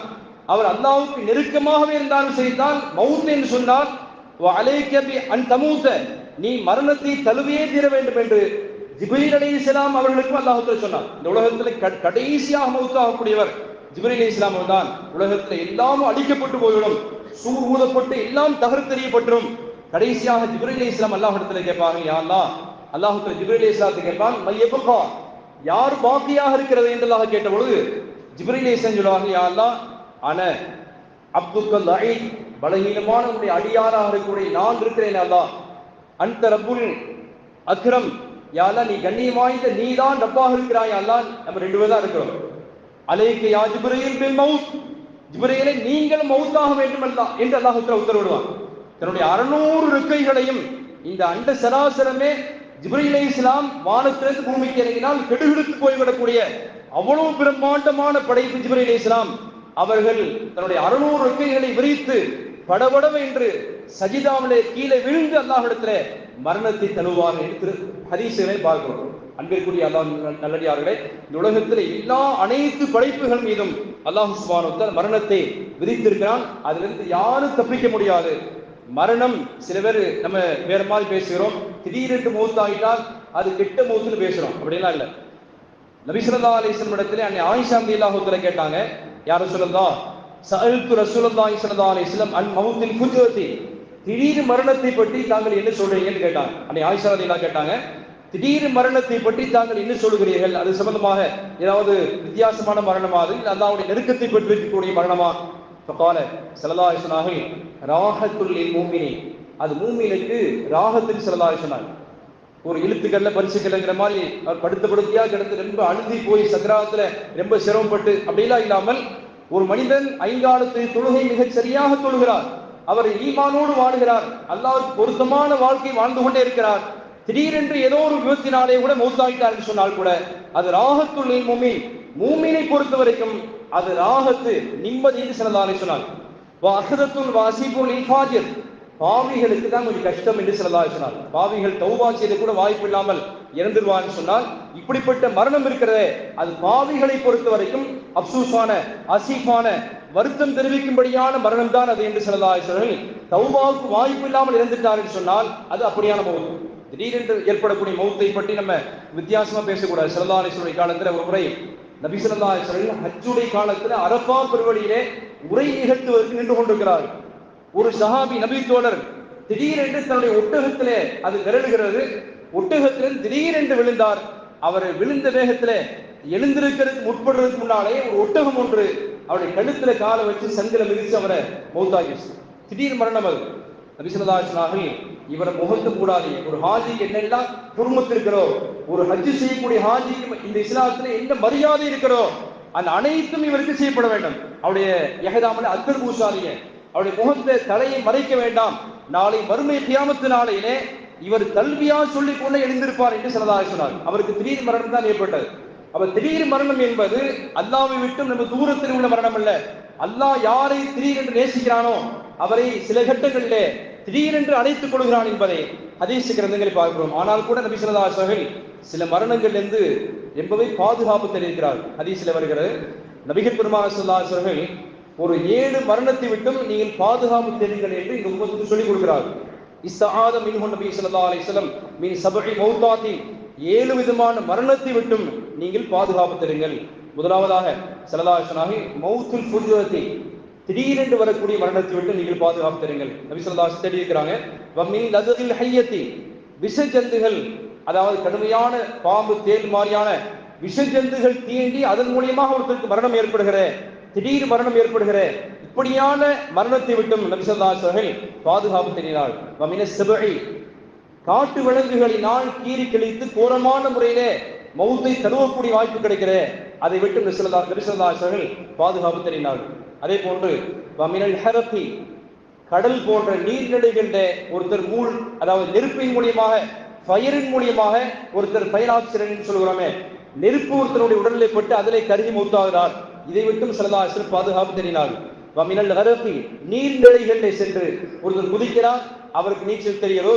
அவர் அல்லாஹ்வுக்கு நெருக்கமாகவே இருந்தாலும் சரிதான், மௌத் என்று சொன்னால் நீ மரணத்தை தழுவியே தீர வேண்டும் என்று ஜிப்ரீல் அலைஹிஸ்ஸலாம் அவர்களுக்கும் அல்லாஹ் சொன்னார். இந்த உலகத்தில் கடைசியாக மௌத்தாகக்கூடியவர் ஜிப்ரீல் அலைஹிஸ்ஸலாம் தான். உலகத்தில் எல்லாமும் அழிக்கப்பட்டு போய்விடும், சூர் ஊதப்பட்டு எல்லாம் தகர்த்தெறியப்பட்டுரும். கடைசியாக ஜிப்ரீல் அலைஹிஸ்ஸலாம் அல்லாஹ்விடத்துல கேட்பாங்க, யா அல்லாஹ், அல்லாஹ்வுக்கு ஜிப்ரீல் அலைஹிஸ்ஸலாத்தை கேட்பான், மையபகா, யார் பாக்கியாக இருக்கிறது என்று அல்லாஹ் கேட்ட பொழுது ஜிப்ரீல் அலைஹிஸ்ஸலாம் சொல்லுவாங்க, யா அல்லாஹ் அன அப்துக்கல் லஈத், பலகீனமான உன்னுடைய அடியாராக இருக்கக்கூடிய நான் இருக்கிறேன். அல்லாஹ் அந்த ரப்புல் அக்ரம், யா அல்லாஹ் நீ கண்ணியம் வாய்ந்த நீதான் ரப்பாக இருக்கிறாய் அல்லாஹ். நம்ம 2 பேர் தான் இருக்கிறோம். அலைக்க யா ஜிப்ரீல் பில் மவுத், ஜிப்ரீலே நீங்கள் மவுத்தாக வேண்டும் அல்லாஹ் என்று அல்லாஹ் உத்தரவிடுவான். தன்னுடைய 600 ரெக்கைகளையும் இந்த அண்ட சராசரமே ஜிப்ரீல் அலைஹிஸ்ஸலாம் வானத்திலிருந்து பூமிக்கு இறங்கினால் கெடுகிடுத்து போய்விடக்கூடிய அவ்வளவு பிரம்மாண்டமான படைப்பு ஜிப்ரீல் அலைஹிஸ்ஸலாம் அவர்கள் தன்னுடைய 600 ரெக்கைகளை விரித்து படபடவ என்று சஜிதாவிலே கீழே விழுந்து அல்லாஹ்விடத்திலே மரணத்தை தழுவார் என்று ஹதீஸிலே பார்க்கிறோம். அன்பிற்குரிய அல்லாஹ் நல்லடியார்களே, இந்த உலகத்தில் எல்லா அனைத்து படைப்புகள் மீதும் அல்லாஹ் சுப்ஹானஹு வ தஆலா மரணத்தை விதித்திருக்கிறான். அதிலிருந்து யாரும் தப்பிக்க முடியாது. மரணம் சில பேர் நம்ம வேற மாதிரி பேசுகிறோம். திடீரென்று மௌத் ஆகிட்டால் அது கெட்ட மௌத்துன்னு பேசுறோம். அப்படிலாம் இல்லை. நபி ஸல்லல்லாஹு அலைஹி வஸல்லம் இடத்திலே அன்னை ஆயிஷா ரலியல்லாஹு தஆலா கேட்டாங்க, யா ரசூலல்லாஹ் சஅல்து ரசூலுல்லாஹி ஸல்லல்லாஹு அலைஹி வஸல்லம் அன் மௌத்தில் ஃபுஜூதி, திடீர் மரணத்தை பற்றி தாங்கள் என்ன சொல்றீங்கன்னு கேட்டாங்க. அன்னை ஆயிஷா ரலியல்லாஹு கேட்டாங்க, திடீர் மரணத்தை பற்றி தாங்கள் என்ன சொல்கிறீர்கள்? அது சம்பந்தமாக ஏதாவது வித்தியாசமான மரணமா, அது அல்லாஹ்வுடைய நெருக்கத்தை பெற்று இருக்கக்கூடிய மரணமா? ஃபகால ஸல்லல்லாஹு அலைஹி வஸல்லம் ராஹத்துல் லில் முஃமினி, அது மூமினுக்கு ராஹத்துல் ஸல்லல்லாஹு அலைஹி வஸல்லம். ஒரு இழுத்துக்கல்ல பரிசுக்கல்ங்கிற மாதிரி படுத்தபடுத்தியா கிடந்து ரொம்ப அழுதி போய் சக்கராத்துல ரொம்ப சிரமப்பட்டு அப்படிலாம் இல்லாமல், ஒரு மனிதன் 5 காலத்து தொழுகை மிகச் சரியாக தொழுகிறார், அவர் ஈமானோடு வாழுகிறார், அல்லாஹ்வுக்கு பொருத்தமான வாழ்க்கை வாழ்ந்து கொண்டே இருக்கிறார், திடீரென்று ஏதோ ஒரு விபத்தினாலே கூட மௌத்தாகிட்டார் என்று சொன்னால் கூட அது ராஹத்துல் லில் முஃமின், மூமினை பொறுத்த வரைக்கும் அது ராஹத்து, நிம்மதி என்று ஸல்லல்லாஹு அலைஹி வஸல்லம். வ அஹ்ரத்துல் வாசிபுல் லில் ஃபாஜிர், பாவிகளுக்கு தான் கொஞ்சம் கஷ்டம் என்று ஸல்லல்லாஹு அலைஹி வஸல்லம். பாவிகள் தௌபா செய்ய கூட வாய்ப்பு இல்லாமல் இறந்துருவான்னு சொன்னால் இப்படிப்பட்ட மரணம் இருக்கிறதே அது பாவிகளை பொறுத்த வரைக்கும் அப்சூஸான, அசீஃபான, வருத்தம் தெரிவிக்கும்படியான மரணம் தான் அது என்று ஸல்லல்லாஹு அலைஹி வஸல்லம். தௌபாவுக்கு வாய்ப்பு இல்லாமல் இறந்துட்டார் என்று சொன்னால் அது அப்படியான மௌத். திடீரென்று ஏற்படக்கூடிய மௌத்தை பற்றி நம்ம வித்தியாசமா பேசக்கூடாது. ஸல்லல்லாஹு அலைஹி வஸல்லம் காலத்துல ஒரு முறை நபி ஸல்லல்லாஹு அலைஹி வஸல்லம் ஹஜ்ஜுடைய காலத்துல அரஃபா பெருவழியிலே உரை நிகழ்த்துவதற்கு நின்று கொண்டிருக்கிறார். ஒரு சஹாபி நபி தோழர் திடீரென்று தன்னுடைய ஒட்டகத்திலே அது விரலுகிறது, ஒட்டகத்திலிருந்து திடீரென்று விழுந்தார். அவர் விழுந்த வேகத்திலே எழுந்திருக்கிறதுக்கு முற்படுறதுக்கு முன்னாலே ஒரு ஒட்டகம் ஒன்று அவருடைய கழுத்துல காலை வச்சு சங்கில மிதிச்சு அவரை மௌத்தாகிடுச்சு. திடீர் மரணம் அது. நபி ஸல்லல்லாஹு அலைஹி வஸல்லம் இவரை முகத்து கூடாது. ஒரு ஹாஜிக்கு என்னெல்லாம் குடும்பத்து இருக்கிறோ, ஒரு ஹஜ்ஜு செய்யக்கூடிய ஹாஜிக்கு இந்த இஸ்லாத்துல என்ன மரியாதை இருக்கிறோ அந்த அனைத்தும் இவருக்கு செய்யப்பட வேண்டும். அவருடைய எஹதாமல அத்தர் பூசாலிய அவருடைய முகத்தை தலையை மறைக்க வேண்டாம். நாளை மறுமை கியாமத்து நாளையிலே இவர் கல்வியா சொல்லிக் கொண்டே எழுந்திருப்பார் என்று ஸல்லல்லாஹு அலைஹி வஸல்லம். அவருக்கு திடீர் மரணம் தான் ஏற்பட்டது. அப்ப திடீர் மரணம் என்பது அல்லாஹ்வை விட்டு நம்ம தூரத்தில் உள்ள மரணம் அல்ல. அல்லாஹ் யாரை திடீரென்று நேசிக்கிறானோ அவரை சில கட்டங்களிலே திடீரென்று அழைத்துக் கொள்கிறான் என்பதை ஹதீஸ் கிரந்தங்களை பார்க்கிறோம். ஆனால் கூட நபி ஸல்லல்லாஹு அலைஹி வஸல்லம் சில மரணங்களிலிருந்து ரொம்பவே பாதுகாப்பு தெரிவிக்கிறார். ஹதீஸ்ல வருகிறது, நபிகள் பெருமானார் ஸல்லல்லாஹு அலைஹி வஸல்லம் ஒரு 7 மரணத்தை விட்டும் நீங்கள் பாதுகாப்பு தெரியுங்கள் என்று இந்த உம்மத்துக்கு சொல்லிக் கொடுக்கிறார். இஸ்தஆத மின்ஹு நபி ஸல்லல்லாஹு அலைஹி வஸல்லம் மின் சபஇ மௌதாத்தி, 7 விதமான மரணத்தை விட்டும் நீங்கள் பாதுகாப்பு தெரியுங்கள். முதலாவதாக ஸல்லல்லாஹு அலைஹி வஸல்லம் மௌத்துல் ஃபுஜூதி, திடீரென்று வரக்கூடிய மரணத்தை விட்டு நீங்கள் பாதுகாப்பு தெரியுங்கள். நபி ஸல்லல்லாஹு அலைஹி வஸல்லம் தெரிவிக்கிறாங்க, வ மின் லதகில் ஹய்யத்தி, விஷ ஜந்துகள், அதாவது கடுமையான பாம்பு தேள் மாதிரியான விஷ ஜந்துகள் தீண்டி அதன் மூலியமாக ஒருத்தருக்கு மரணம் ஏற்படுகிற, திடீர் மரணம் ஏற்படுகிற இப்படியான மரணத்தை விட்டும் நபி ஸல்லல்லாஹு அலைஹி வஸல்லம் பாதுகாப்பு தெரிவித்தார். வ மின ஸபஇ, காட்டு விலங்குகளினால் கீறி கிழித்து கோரமான முறையிலே மௌத்தை தழுவக்கூடிய வாய்ப்பு கிடைக்கிற அதை விட்டு நபி ஸல்லல்லாஹு அலைஹி வஸல்லம் பாதுகாப்பு தெரிவித்தார். அதே போன்று வமினல் ஹரஃபி, கடல் போன்ற நீர்நிலைகளில் ஒருத்தர் மூல், அதாவது நெருப்பின் மூலியமாக, ஃபயரின் மூலியமாக ஒருத்தர் ஃபயர் ஆக்சிடென்ட் சொல்கிறோமே, நெருப்பு ஒருத்தருடைய உடலிலே பட்டு அதிலே கருகி மௌத்தாகிறார். இதை விட்டும் ஸல்லல்லாஹு அலைஹி வஸல்லம் பாதுகாப்பு தெரிவினார். வமினல் ஹரஃபி, நீர்நிலைகளிலே சென்று ஒருத்தர் குதிக்கிறார், அவருக்கு நீச்சல் தெரியலையோ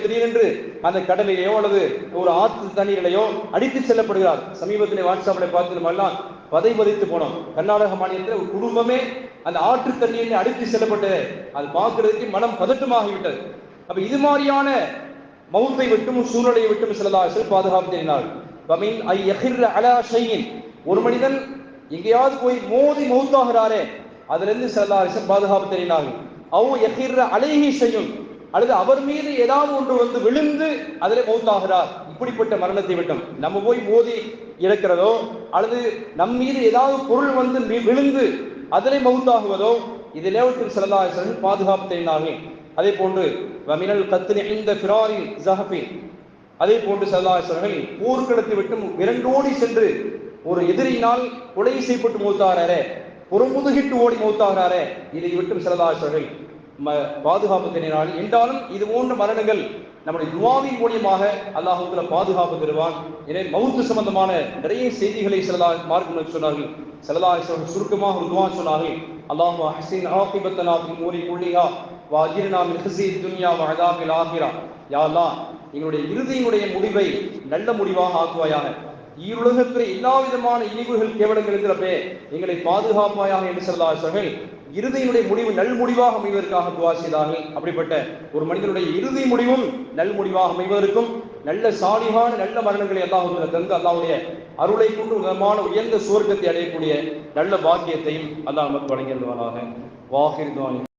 திடீரென்று அந்த கடலிலேயோ அல்லது ஒரு ஆற்று தண்ணீரிலேயோ அடித்து செல்லப்படுகிறார். சமீபத்தில் வாட்ஸ்அப்ல பார்த்து நம்ம எல்லாம் பதைபறித்து போனோம். கர்நாடக மாநிலத்தில் ஒரு குடும்பமே அந்த ஆற்று தண்ணீரில் அடித்து செல்லப்பட்டது. அது பார்க்கிறதுக்கு மனம் பதட்டமாகிவிட்டது. அப்ப இது மாதிரியான மௌத்தை விட்டும் சூழ்நிலையை விட்டும் ஸல்லல்லாஹு அலைஹி வஸல்லம் பாதுகாப்பு தெரிவினார். வமின் ஐ யஹிர் அலா ஷைஇன், ஒரு மனிதன் எங்கேயாவது போய் மோதி மௌத்தாகிறாரே அதிலிருந்து ஸல்லல்லாஹு அலைஹி வஸல்லம் பாதுகாப்பு தெரிவினார். அவ் யஹிர் அலைஹி ஷைஉன், அல்லது அவர் மீது ஏதாவது ஒன்று வந்து விழுந்து அதிலே மௌத்தாகிறார், இப்படிப்பட்ட மரணத்தை விட்டும். நம்ம போய் மோதி இறக்கிறதோ அல்லது நம் மீது ஏதாவது பொருள் வந்து விழுந்து அதிலே மௌத்தாகுவதோ இதிலே ஸல்லல்லாஹு அலைஹி வஸல்லம் பாதுகாப்பு தெரிவினார்கள். அதே போன்று வமினல் கத்னி இந்த ஃபிராரில் ஸஹஃபி, அதே போன்று ஸல்லல்லாஹு அலைஹி வஸல்லம் போர்க்களத்தை விட்டு விரண்டோடி சென்று ஒரு எதிரியினால் கொலை செய்யப்பட்டு மௌத்தாகிறாரே, புறமுதுகிட்டு ஓடி மௌத்தாகிறாரே, இதை விட்டு ஸல்லல்லாஹு அலைஹி வஸல்லம் பாதுகாப்பு தருகிறார். என்றாலும் இது போன்ற மரணங்கள் நம்முடைய துஆவின் மூலியமாக அல்லாஹ் தஆலா பாதுகாப்பு தருவான். எனவே மவுத் சம்பந்தமான நிறைய செய்திகளை மார்க்கம் சொன்னார்கள். ஸல்லல்லாஹு அலைஹி வஸல்லம் சுருக்கமாக ஒரு துஆ சொன்னார்கள். அல்லாஹும்ம அஹ்சின் ஆகிபத்தனா ஃபில் உமூரி குல்லிஹா வ அஜிர்னா மின் ஹிஸித் துன்யா வ அஸாபில் ஆகிரா. யா அல்லாஹ், எங்களுடைய இறுதியினுடைய முடிவை நல்ல முடிவாக ஆக்குவாயாக. ஈருலகத்தில் எல்லா விதமான இழிவுகள் கேவலங்கள் இருக்கிறப்பே எங்களை பாதுகாப்பாயாக என்று ஸல்லல்லாஹு அலைஹி வஸல்லம் இறுதியினுடைய முடிவு நல் முடிவாக அமைவதற்காக துஆ செய்தார்கள். அப்படிப்பட்ட ஒரு மனிதனுடைய இறுதி முடிவும் நல் முடிவாக அமைவதற்கும் நல்ல சாலிகான நல்ல மரணங்களை அல்லாஹ் தந்து அல்லாஹ்வுடைய அருளை கொண்டு உயர்ந்த சுவர்க்கத்தை அடையக்கூடிய நல்ல பாக்கியத்தையும் அல்லாஹ் நமக்கு வழங்கியிருந்தவனாக. வாஹிர் துஆ.